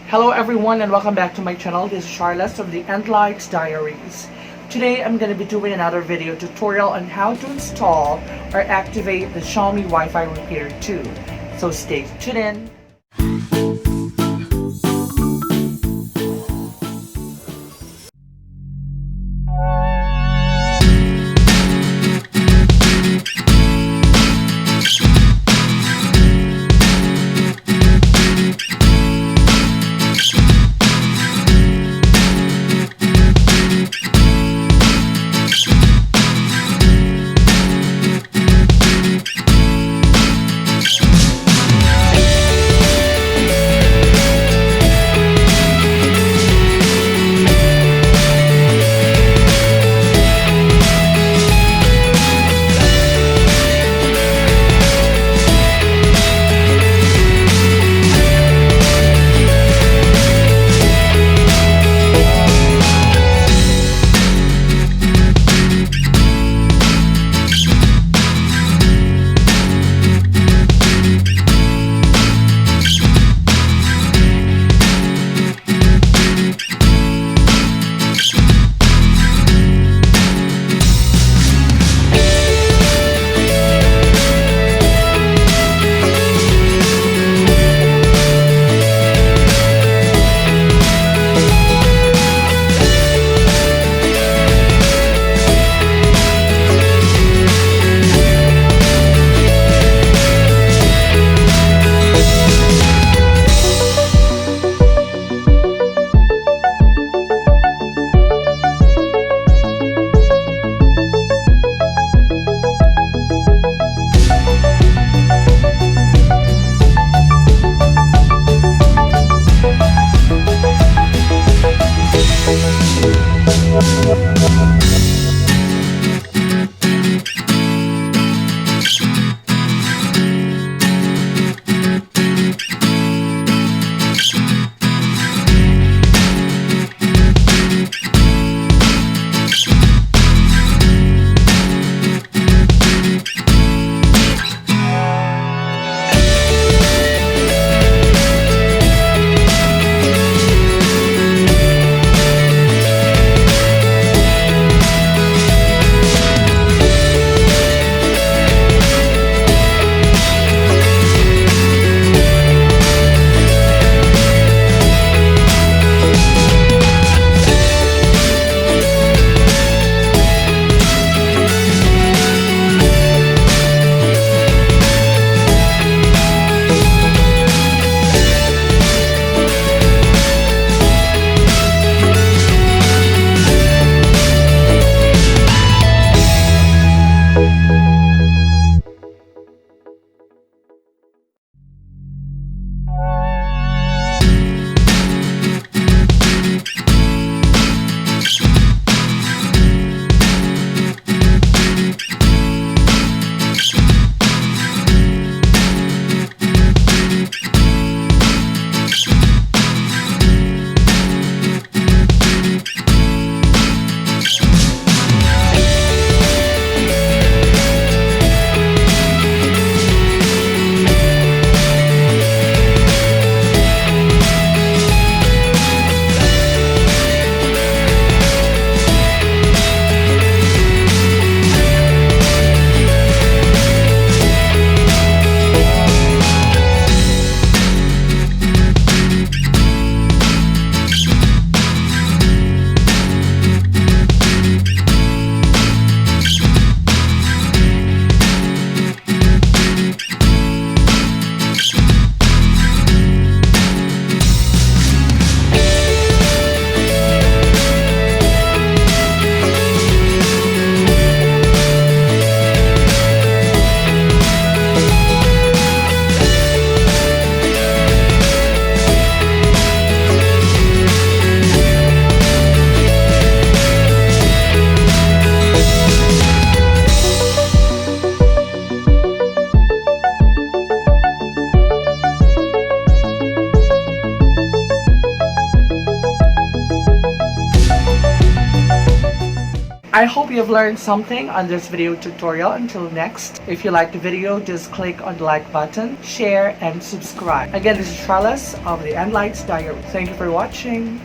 Hello everyone and welcome back to my channel. This is Charlotte from the EndLights Diaries. Today I'm going to be doing another video tutorial on how to install or activate the XIAOMI Wi-Fi Repeater 2. So stay tuned in. I hope you've learned something on this video tutorial. Until next, if you like the video, just click on the like button, share, and subscribe. Again, this is Charles of the EndLights Diaries. Thank you for watching.